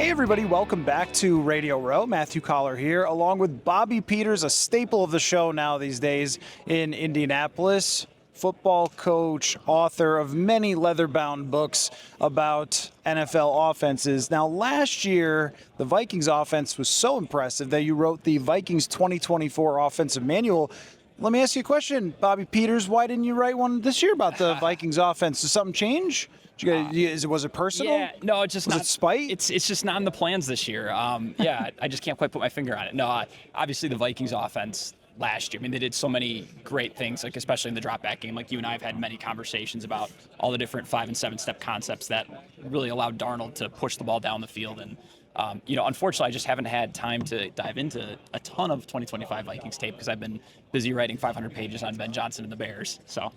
Hey everybody, welcome back to Radio Row. Matthew Collar here, along with Bobby Peters, a staple of the show now these days in Indianapolis. Football coach, author of many leather-bound books about NFL offenses. Now, last year, the Vikings offense was so impressive that you wrote the Vikings 2024 offensive manual. Let me ask you a question, Bobby Peters. Why didn't you write one this year about the Vikings offense? Did something change? Was it personal? Yeah, no, it's just was not. It spite? It's just not in the plans this year. I just can't quite put my finger on it. No, obviously the Vikings offense last year. I mean, they did so many great things, like especially in the drop back game. Like you and I have had many conversations about all the different 5 and 7 step concepts that really allowed Darnold to push the ball down the field. And unfortunately, I just haven't had time to dive into a ton of 2025 Vikings tape because I've been busy writing 500 pages on Ben Johnson and the Bears. So.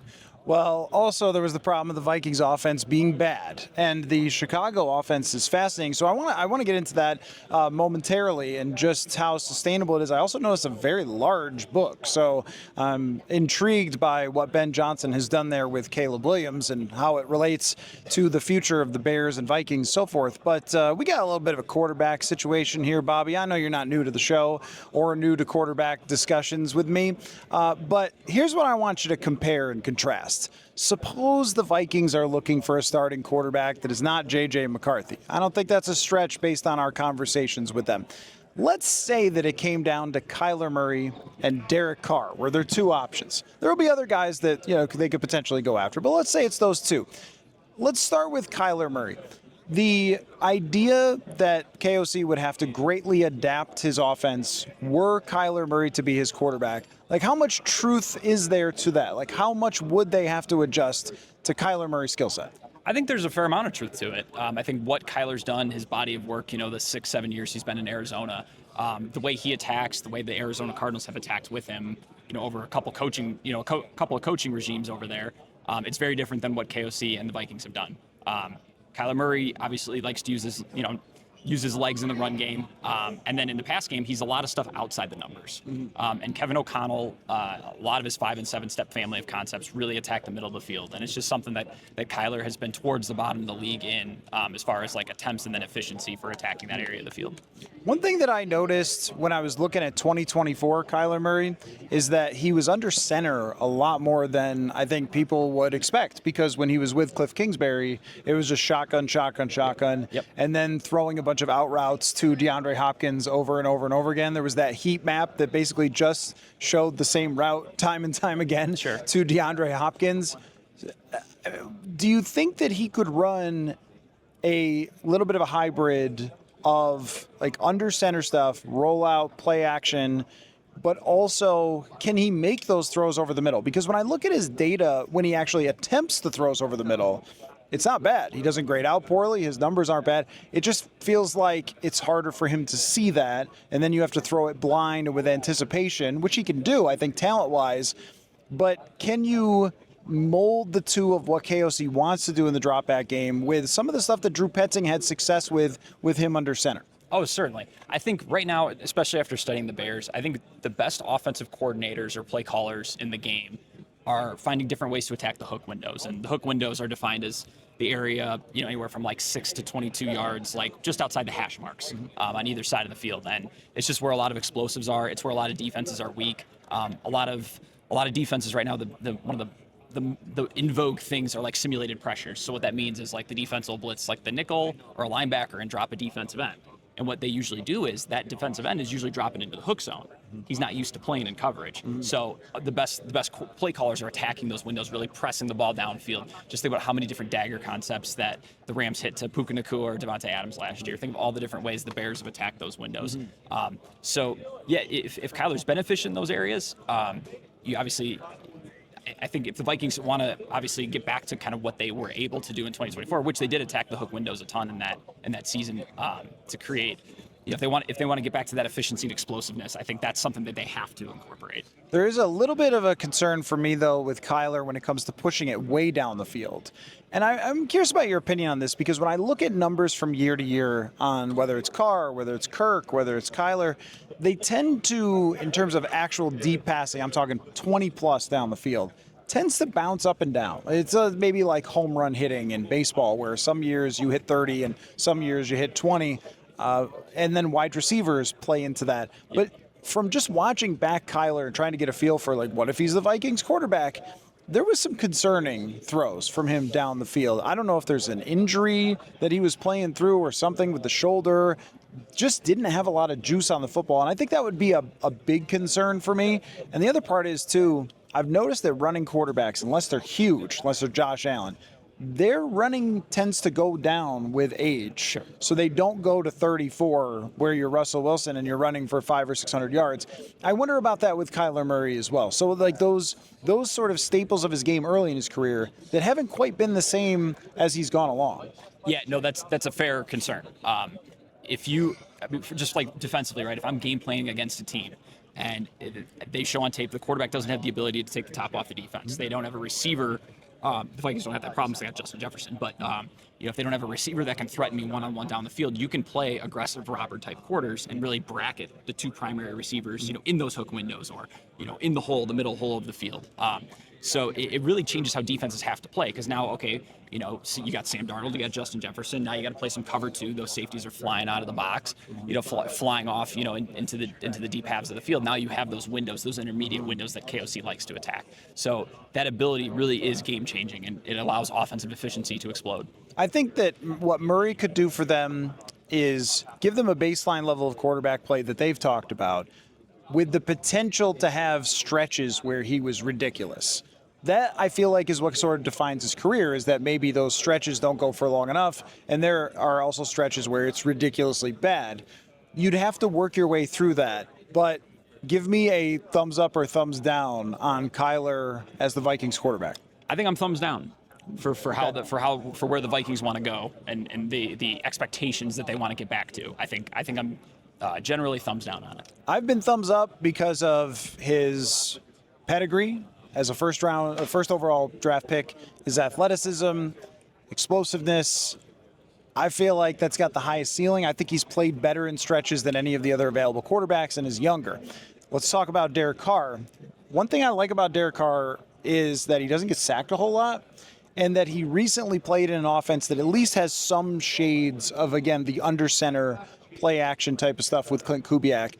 Well, also there was the problem of the Vikings offense being bad, and the Chicago offense is fascinating. So I want to get into that momentarily and just how sustainable it is. I also noticed a very large book, so I'm intrigued by what Ben Johnson has done there with Caleb Williams and how it relates to the future of the Bears and Vikings, so forth. But we got a little bit of a quarterback situation here, Bobby. I know you're not new to the show or new to quarterback discussions with me, but here's what I want you to compare and contrast. Suppose the Vikings are looking for a starting quarterback that is not J.J. McCarthy. I don't think that's a stretch based on our conversations with them. Let's say that it came down to Kyler Murray and Derek Carr, where there are two options. There will be other guys that they could potentially go after, but let's say it's those two. Let's start with Kyler Murray. The idea that KOC would have to greatly adapt his offense were Kyler Murray to be his quarterback. Like, how much truth is there to that? Like, how much would they have to adjust to Kyler Murray's skill set? I think there's a fair amount of truth to it. I think what Kyler's done, his body of work, the 6-7 years he's been in Arizona, the way he attacks, the way the Arizona Cardinals have attacked with him, over a couple coaching, couple of coaching regimes over there, it's very different than what KOC and the Vikings have done. Kyler Murray obviously likes to use his legs in the run game. And then in the pass game, he's a lot of stuff outside the numbers. And Kevin O'Connell, a lot of his 5 and 7 step family of concepts really attack the middle of the field. And it's just something that Kyler has been towards the bottom of the league in as far as like attempts and then efficiency for attacking that area of the field. One thing that I noticed when I was looking at 2024 Kyler Murray is that he was under center a lot more than I think people would expect, because when he was with Cliff Kingsbury, it was just shotgun, yep. and then throwing a bunch of out routes to DeAndre Hopkins over and over and over again. There was that heat map that basically just showed the same route time and time again to DeAndre Hopkins. Do you think that he could run a little bit of a hybrid of like under center stuff, roll out, play action, but also can he make those throws over the middle? Because when I look at his data, when he actually attempts the throws over the middle, it's not bad. He doesn't grade out poorly. His numbers aren't bad. It just feels like it's harder for him to see that, and then you have to throw it blind with anticipation, which he can do, I think, talent-wise. But can you mold the two of what KOC wants to do in the drop-back game with some of the stuff that Drew Petzing had success with him under center? Oh, certainly. I think right now, especially after studying the Bears, I think the best offensive coordinators or play callers in the game are finding different ways to attack the hook windows. And the hook windows are defined as the area, anywhere from like 6 to 22 yards, like just outside the hash marks on either side of the field. And it's just where a lot of explosives are. It's where a lot of defenses are weak. A lot of defenses right now, one of the in vogue things are like simulated pressures. So what that means is like the defense will blitz like the nickel or a linebacker and drop a defensive end. And what they usually do is that defensive end is usually dropping into the hook zone. He's not used to playing in coverage. So the best play callers are attacking those windows, really pressing the ball downfield. Just think about how many different dagger concepts that the Rams hit to Puka Nacua or Devontae Adams last year. Think of all the different ways the Bears have attacked those windows. If Kyler's beneficial in those areas, you obviously, I think if the Vikings want to obviously get back to kind of what they were able to do in 2024, which they did attack the hook windows a ton in that season to create, if they want to get back to that efficiency and explosiveness, I think that's something that they have to incorporate. There is a little bit of a concern for me, though, with Kyler when it comes to pushing it way down the field. And I'm curious about your opinion on this, because when I look at numbers from year to year on whether it's Carr, whether it's Kirk, whether it's Kyler, they tend to, in terms of actual deep passing, I'm talking 20 plus down the field, tends to bounce up and down. It's maybe like home run hitting in baseball, where some years you hit 30 and some years you hit 20. and then wide receivers play into that. But from just watching back Kyler and trying to get a feel for, like, what if he's the Vikings quarterback, there was some concerning throws from him down the field. I don't know if there's an injury that he was playing through or something with the shoulder. Just didn't have a lot of juice on the football. And I think that would be a big concern for me. And the other part is, too, I've noticed that running quarterbacks, unless they're huge, unless they're Josh Allen, their running tends to go down with age. Sure. So they don't go to 34 where you're Russell Wilson and you're running for 500 or 600 yards. I wonder about that with Kyler Murray as well. So like those sort of staples of his game early in his career that haven't quite been the same as he's gone along. Yeah, no, that's a fair concern. Just like defensively, right? If I'm game planning against a team and they show on tape the quarterback doesn't have the ability to take the top off the defense, they don't have a receiver. The Vikings don't have that problem because they got Justin Jefferson. But if they don't have a receiver that can threaten me one-on-one down the field, you can play aggressive robber type quarters and really bracket the two primary receivers, in those hook windows or in the middle hole of the field. So it really changes how defenses have to play because now, so you got Sam Darnold, you got Justin Jefferson. Now you got to play some cover two. Those safeties are flying out of the box, flying off, into the deep halves of the field. Now you have those windows, those intermediate windows that KOC likes to attack. So that ability really is game changing, and it allows offensive efficiency to explode. I think that what Murray could do for them is give them a baseline level of quarterback play that they've talked about, with the potential to have stretches where he was ridiculous. That, I feel like, is what sort of defines his career, is that maybe those stretches don't go for long enough, and there are also stretches where it's ridiculously bad. You'd have to work your way through that, but give me a thumbs up or thumbs down on Kyler as the Vikings quarterback. I think I'm thumbs down for where the Vikings want to go and the expectations that they want to get back to. I think I'm generally thumbs down on it. I've been thumbs up because of his pedigree as a first overall draft pick, his athleticism, explosiveness. I feel like that's got the highest ceiling. I think he's played better in stretches than any of the other available quarterbacks and is younger. Let's talk about Derek Carr. One thing I like about Derek Carr is that he doesn't get sacked a whole lot, and that he recently played in an offense that at least has some shades of, again, the under center play action type of stuff with Clint Kubiak.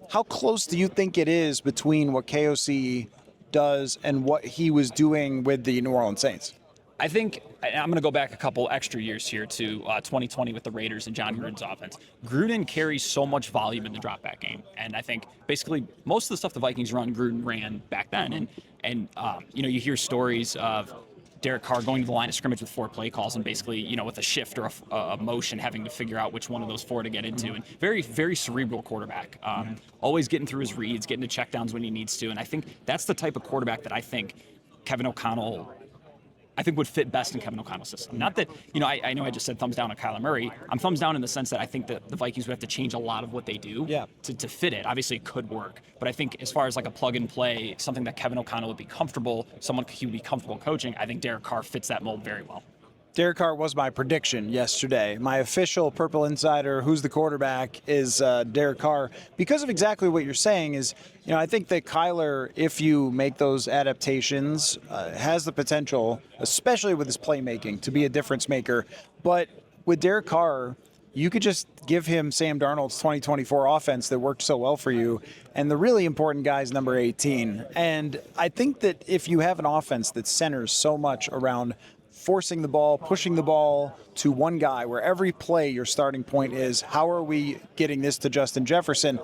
How close do you think it is between what KOC does and what he was doing with the New Orleans Saints? I think I'm going to go back a couple extra years here to 2020 with the Raiders and John Gruden's offense. Gruden carries so much volume in the drop back game, and I think basically most of the stuff the Vikings run, Gruden ran back then. And you hear stories of Derek Carr going to the line of scrimmage with 4 play calls and basically, with a shift or a motion, having to figure out which one of those 4 to get into. And very, very cerebral quarterback. Always getting through his reads, getting to checkdowns when he needs to. And I think that's the type of quarterback that I think Kevin O'Connell would fit best in Kevin O'Connell's system. Not that, I know I just said thumbs down on Kyler Murray. I'm thumbs down in the sense that I think that the Vikings would have to change a lot of what they do to fit it. Obviously, it could work. But I think as far as like a plug and play, something that Kevin O'Connell would be comfortable, someone he would be comfortable coaching, I think Derek Carr fits that mold very well. Derek Carr was my prediction yesterday. My official Purple Insider, who's the quarterback, is Derek Carr. Because of exactly what you're saying is, I think that Kyler, if you make those adaptations, has the potential, especially with his playmaking, to be a difference maker. But with Derek Carr, you could just give him Sam Darnold's 2024 offense that worked so well for you. And the really important guy is number 18. And I think that if you have an offense that centers so much around forcing the ball, pushing the ball to one guy, where every play your starting point is, how are we getting this to Justin Jefferson?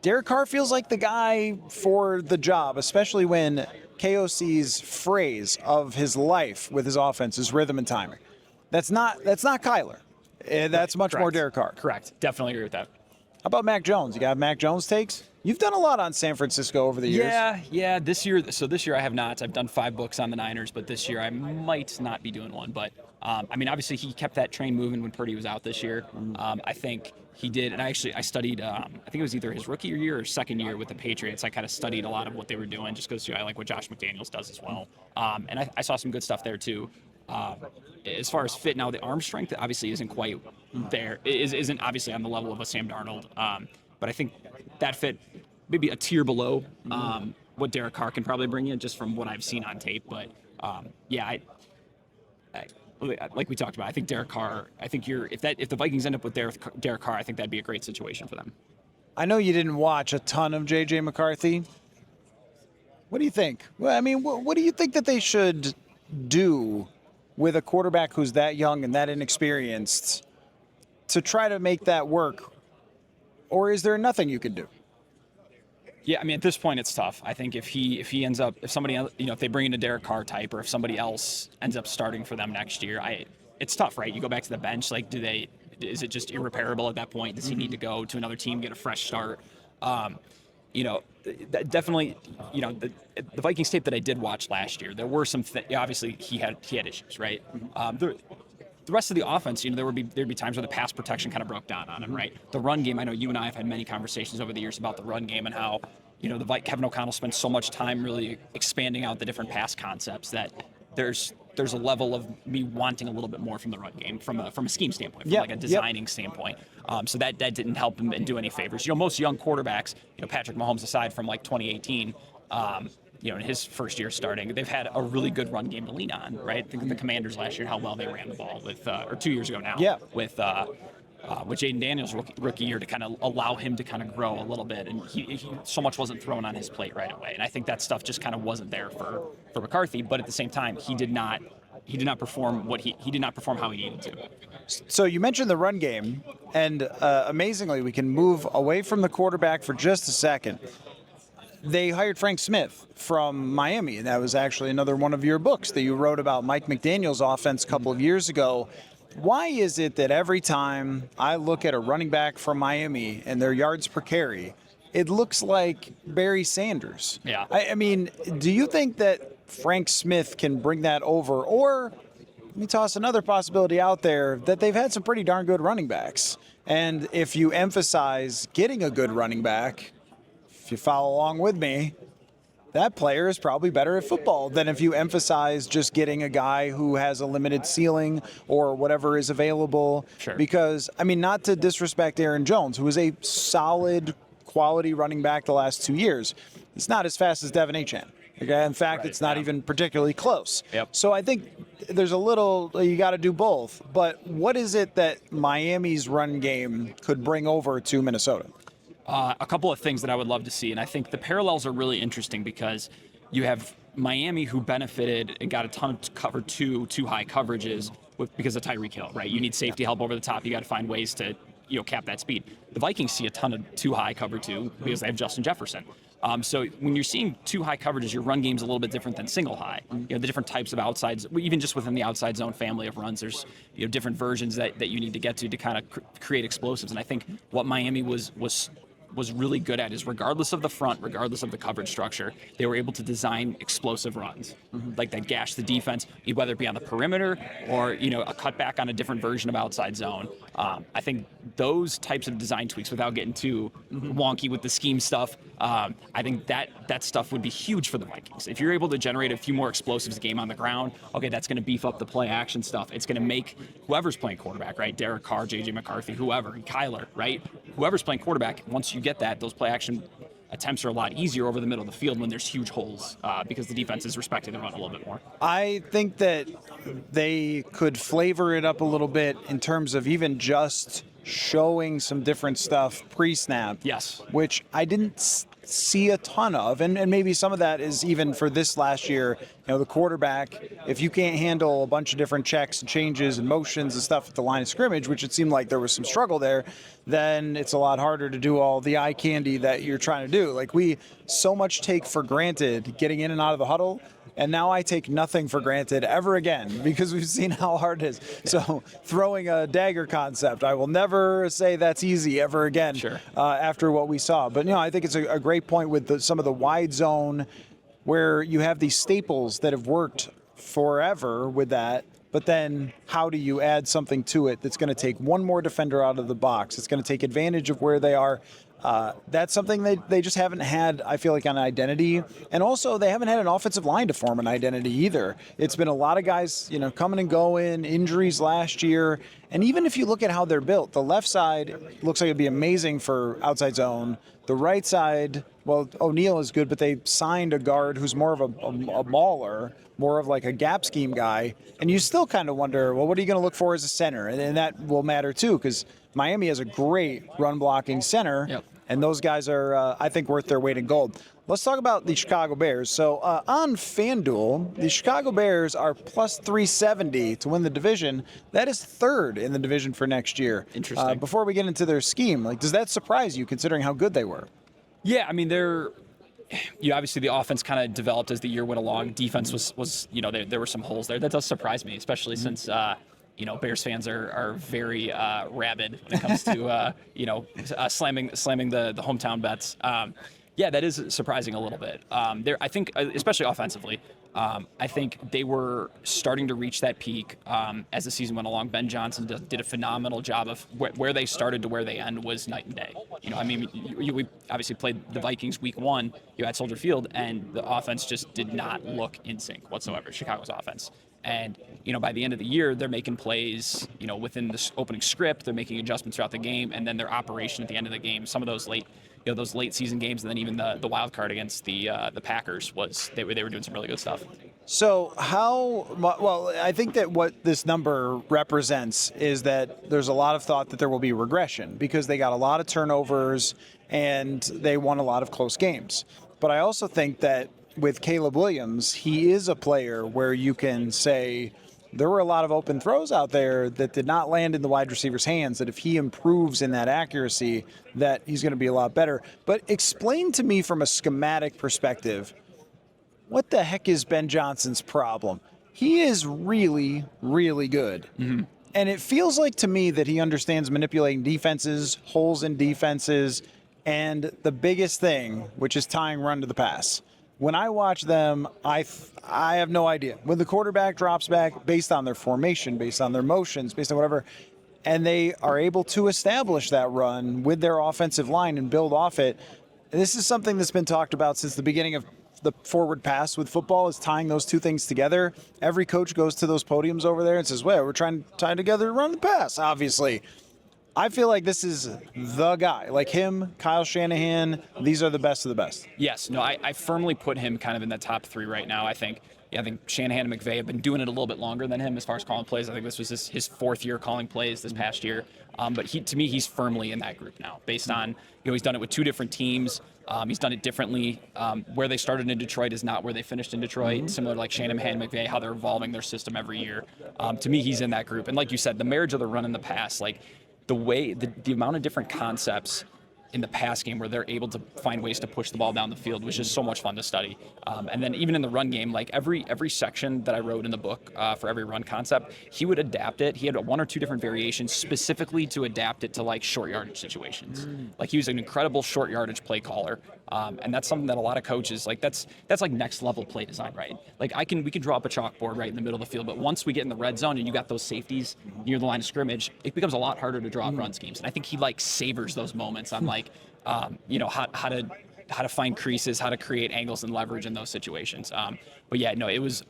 Derek Carr feels like the guy for the job, especially when KOC's phrase of his life with his offense is rhythm and timing. That's not Kyler. That's much more Derek Carr. Correct. Definitely agree with that. How about Mac Jones? You got Mac Jones takes? You've done a lot on San Francisco over the years. Yeah. This year I have not. I've done 5 books on the Niners, but this year I might not be doing one. But obviously he kept that train moving when Purdy was out this year. I think he did, and I studied. I think it was either his rookie year or second year with the Patriots. I kind of studied a lot of what they were doing, just because I like what Josh McDaniels does as well. And I saw some good stuff there too. As far as fit now, the arm strength obviously isn't quite there. It isn't obviously on the level of a Sam Darnold. But I think that fit maybe a tier below what Derek Carr can probably bring you, just from what I've seen on tape. But like we talked about, I think Derek Carr. I think if the Vikings end up with Derek Carr, I think that'd be a great situation for them. I know you didn't watch a ton of J.J. McCarthy. What do you think? Well, I mean, what do you think that they should do with a quarterback who's that young and that inexperienced to try to make that work? Or is there nothing you can do? Yeah, I mean, at this point, it's tough. I think if somebody else, if they bring in a Derek Carr type, or if somebody else ends up starting for them next year, it's tough, right? You go back to the bench, like, is it just irreparable at that point? Does he need to go to another team, get a fresh start? Definitely, the Vikings tape that I did watch last year, there were some, obviously he had issues, right? The rest of the offense, there'd be times where the pass protection kind of broke down on him, right? The run game, I know you and I have had many conversations over the years about the run game and how, Kevin O'Connell spent so much time really expanding out the different pass concepts that there's a level of me wanting a little bit more from the run game from a scheme standpoint, from like a designing standpoint. So that didn't help him and do any favors. Most young quarterbacks, Patrick Mahomes aside from like 2018, in his first year starting, they've had a really good run game to lean on, right? Think of the Commanders last year, how well they ran the ball with, or 2 years ago now, with Jaden Daniels' rookie year to kind of allow him to kind of grow a little bit, and he so much wasn't thrown on his plate right away, and I think that stuff just kind of wasn't there for McCarthy. But at the same time, he did not perform he did not perform how he needed to. So you mentioned the run game, and amazingly, we can move away from the quarterback for just a second. They hired Frank Smith from Miami, and that was actually another one of your books that you wrote about Mike McDaniel's offense a couple of years ago. Why is it that every time I look at a running back from Miami and their yards per carry, it looks like Barry Sanders? Yeah. I mean, do you think that Frank Smith can bring that over? Or let me toss another possibility out there, that they've had some pretty darn good running backs. And if you emphasize getting a good running back, if you follow along with me, that player is probably better at football than if you emphasize just getting a guy who has a limited ceiling or whatever is available. Sure. Because, I mean, not to disrespect Aaron Jones, who is a solid quality running back the last 2 years. It's not as fast as Devin Achane. Okay? In fact, it's not even particularly close. Yep. So I think there's a little, you got to do both. But what is it that Miami's run game could bring over to Minnesota? A couple of things that I would love to see, and I think the parallels are really interesting because you have Miami, who benefited and got a ton of cover two high coverages because of Tyreek Hill, right? You need safety help over the top. You got to find ways to cap that speed. The Vikings see a ton of too high cover two because they have Justin Jefferson. So when you're seeing too high coverages, your run game's a little bit different than single high. The different types of outsides, even just within the outside zone family of runs, there's different versions that you need to get to kind of create explosives. And I think what Miami was really good at is, regardless of the front, regardless of the coverage structure, they were able to design explosive runs, like that gash the defense, whether it be on the perimeter or a cutback on a different version of outside zone. I think those types of design tweaks, without getting too wonky with the scheme stuff, I think that stuff would be huge for the Vikings. If you're able to generate a few more explosives game on the ground, okay, that's going to beef up the play action stuff. It's going to make whoever's playing quarterback, right? Derek Carr, J.J. McCarthy, whoever, Kyler, right? Whoever's playing quarterback, once you get that, those play action attempts are a lot easier over the middle of the field when there's huge holes because the defense is respecting the run a little bit more. I think that they could flavor it up a little bit in terms of even just showing some different stuff pre-snap. Yes. Which I didn't see a ton of, and maybe some of that is even for this last year. The quarterback, if you can't handle a bunch of different checks and changes and motions and stuff at the line of scrimmage, which it seemed like there was some struggle there, then it's a lot harder to do all the eye candy that you're trying to do. Like, we so much take for granted getting in and out of the huddle, and now I take nothing for granted ever again because we've seen how hard it is. So throwing a dagger concept, I will never say that's easy ever again. Sure. After what we saw. But, I think it's a great point with some of the wide zone where you have these staples that have worked forever with that. But then how do you add something to it that's going to take one more defender out of the box? It's going to take advantage of where they are. That's something they just haven't had, I feel like, an identity. And also, they haven't had an offensive line to form an identity either. It's been a lot of guys, coming and going, injuries last year. And even if you look at how they're built, the left side looks like it'd be amazing for outside zone. The right side, well, O'Neal is good, but they signed a guard who's more of a mauler, more of like a gap scheme guy. And you still kind of wonder, well, what are you going to look for as a center? And that will matter too, because Miami has a great run blocking center. Yep. And those guys are, I think, worth their weight in gold. Let's talk about the Chicago Bears. So on FanDuel, the Chicago Bears are plus 370 to win the division. That is third in the division for next year. Interesting. Before we get into their scheme, does that surprise you, considering how good they were? Yeah, I mean, obviously the offense kind of developed as the year went along. Defense was there were some holes there. That does surprise me, especially since Bears fans are very rabid when it comes to slamming the hometown bets. Yeah, that is surprising a little bit. I think, especially offensively, I think they were starting to reach that peak as the season went along. Ben Johnson did a phenomenal job of where they started to where they end was night and day. We obviously played the Vikings week 1. You had Soldier Field, and the offense just did not look in sync whatsoever. Chicago's offense. And, by the end of the year, they're making plays, within this opening script. They're making adjustments throughout the game, and then their operation at the end of the game, some of those late season games, and then even the wild card against the Packers they were doing some really good stuff. So I think that what this number represents is that there's a lot of thought that there will be regression because they got a lot of turnovers and they won a lot of close games. But I also think that with Caleb Williams, he is a player where you can say there were a lot of open throws out there that did not land in the wide receiver's hands, that if he improves in that accuracy, that he's going to be a lot better. But explain to me from a schematic perspective, what the heck is Ben Johnson's problem? He is really, really good. Mm-hmm. And it feels like to me that he understands manipulating defenses, holes in defenses, and the biggest thing, which is tying run to the pass. When I watch them, I have no idea. When the quarterback drops back based on their formation, based on their motions, based on whatever, and they are able to establish that run with their offensive line and build off it. This is something that's been talked about since the beginning of the forward pass with football, is tying those two things together. Every coach goes to those podiums over there and says, well, we're trying to tie together to run the pass, obviously. I feel like this is the guy. Like him, Kyle Shanahan, these are the best of the best. Yes. No, I firmly put him kind of in the top 3 right now. I think Shanahan and McVay have been doing it a little bit longer than him as far as calling plays. I think this was his 4th year calling plays this past year. But to me, he's firmly in that group now based on, he's done it with 2 different teams. He's done it differently. Where they started in Detroit is not where they finished in Detroit. Mm-hmm. Similar to like Shanahan and McVay, how they're evolving their system every year. To me, he's in that group. And like you said, the marriage of the run and the pass, like the way, the amount of different concepts in the pass game where they're able to find ways to push the ball down the field was just so much fun to study. And then even in the run game, like every section that I wrote in the book for every run concept, he would adapt it. He had 1 or 2 different variations specifically to adapt it to like short yardage situations. Like he was an incredible short yardage play caller. And that's something that a lot of coaches, like that's like next level play design, right? Like we can draw up a chalkboard right in the middle of the field, but once we get in the red zone and you got those safeties near the line of scrimmage, it becomes a lot harder to draw up run schemes. And I think he like savors those moments on like, how to find creases, how to create angles and leverage in those situations. But yeah, no, it was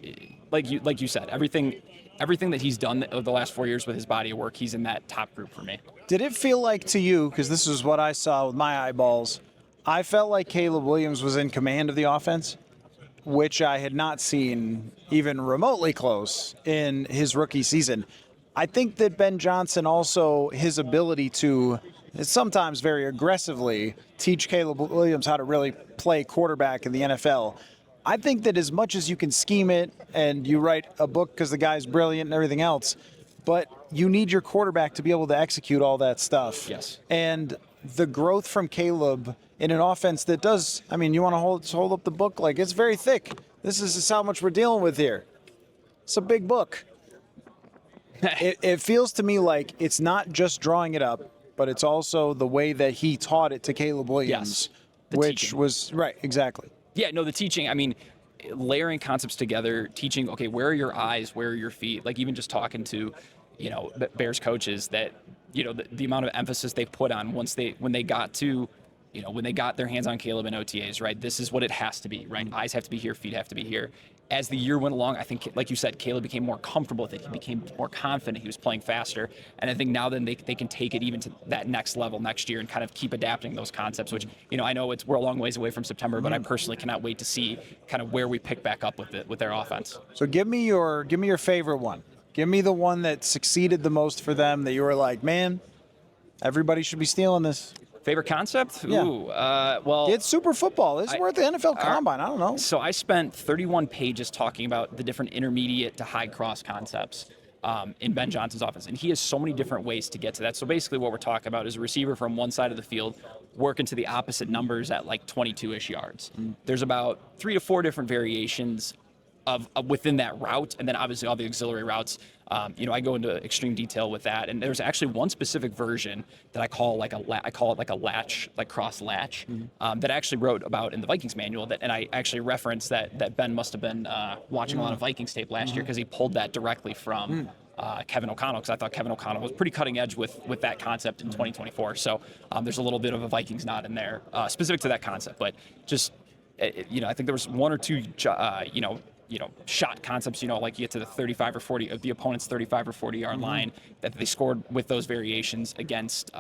like you said, everything that he's done over the last 4 years with his body of work, he's in that top group for me. Did it feel like to you, because this is what I saw with my eyeballs, I felt like Caleb Williams was in command of the offense, which I had not seen even remotely close in his rookie season. I think that Ben Johnson also, his ability to sometimes very aggressively teach Caleb Williams how to really play quarterback in the NFL. I think that as much as you can scheme it and you write a book because the guy's brilliant and everything else, but you need your quarterback to be able to execute all that stuff. Yes. And the growth from Caleb in an offense that does, I mean, you want to hold up the book, like it's very thick. This is how much we're dealing with here. It's a big book. It feels to me like it's not just drawing it up, but it's also the way that he taught it to Caleb Williams, yes, which teaching. Was right, exactly. Yeah, no, the teaching, I mean, layering concepts together, teaching, okay, where are your eyes, where are your feet? Like even just talking to, Bears coaches that, the amount of emphasis they put on when they got to when they got their hands on Caleb in OTAs, right? This is what it has to be, right? Eyes have to be here, feet have to be here. As the year went along, I think, like you said, Caleb became more comfortable with it. He became more confident. He was playing faster. And I think now then they can take it even to that next level next year and kind of keep adapting those concepts, which, I know we're a long ways away from September, but I personally cannot wait to see kind of where we pick back up with their offense. So give me your favorite one. Give me the one that succeeded the most for them that you were like, man, everybody should be stealing this. Favorite concept? Yeah. Ooh, well, It's Super Football. It's worth the NFL Combine. I don't know. So I spent 31 pages talking about the different intermediate to high cross concepts in Ben Johnson's offense. And he has so many different ways to get to that. So basically what we're talking about is a receiver from one side of the field working to the opposite numbers at like 22-ish yards. There's about 3 to 4 different variations of within that route, and then obviously all the auxiliary routes. I go into extreme detail with that, and there's actually one specific version that I call it like a latch, like cross latch, that I actually wrote about in the Vikings manual. And I actually referenced that Ben must have been watching a lot of Vikings tape last year because he pulled that directly from Kevin O'Connell, because I thought Kevin O'Connell was pretty cutting edge with that concept in 2024. So there's a little bit of a Vikings nod in there specific to that concept, but just I think there was 1 or 2 shot concepts, like you get to the 35 or 40 of the opponent's 35 or 40 yard line that they scored with those variations against the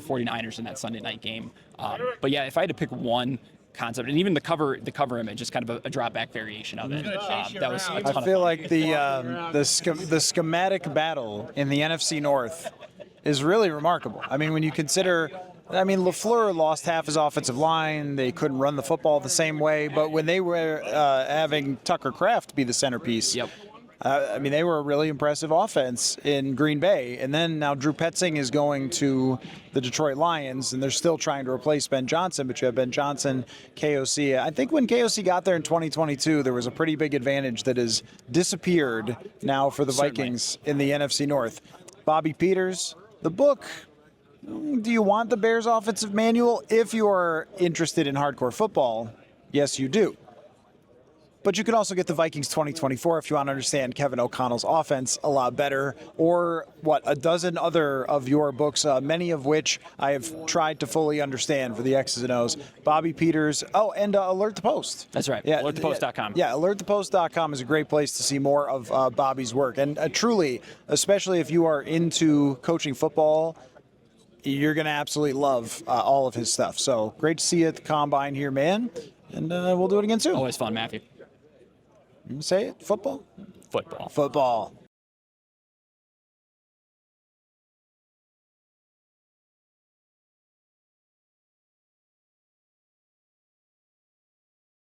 49ers in that Sunday night game. But yeah, if I had to pick one concept, and even the cover image is kind of a drop back variation of it. That was a ton I feel of fun. like the schematic battle in the NFC North is really remarkable. I mean, when you consider, LaFleur lost half his offensive line. They couldn't run the football the same way. But when they were having Tucker Kraft be the centerpiece, Yep. They were a really impressive offense in Green Bay. And then now Drew Petzing is going to the Detroit Lions, and they're still trying to replace Ben Johnson. But you have Ben Johnson, KOC. I think when KOC got there in 2022, there was a pretty big advantage that has disappeared now for the Certainly. Vikings in the NFC North. Bobby Peters, the book. Do you want the Bears offensive manual? If you are interested in hardcore football, yes, you do. But you can also get the Vikings 2024 if you want to understand Kevin O'Connell's offense a lot better, or a dozen other of your books, many of which I have tried to fully understand for the X's and O's. Bobby Peters. Oh, and Alert the Post. That's right. Yeah, alertthepost.com. Yeah, alertthepost.com is a great place to see more of Bobby's work. And truly, especially if you are into coaching football, you're going to absolutely love all of his stuff. So great to see you at the Combine here, man. And we'll do it again soon. Always fun, Matthew. Say it. Football? Football. Football.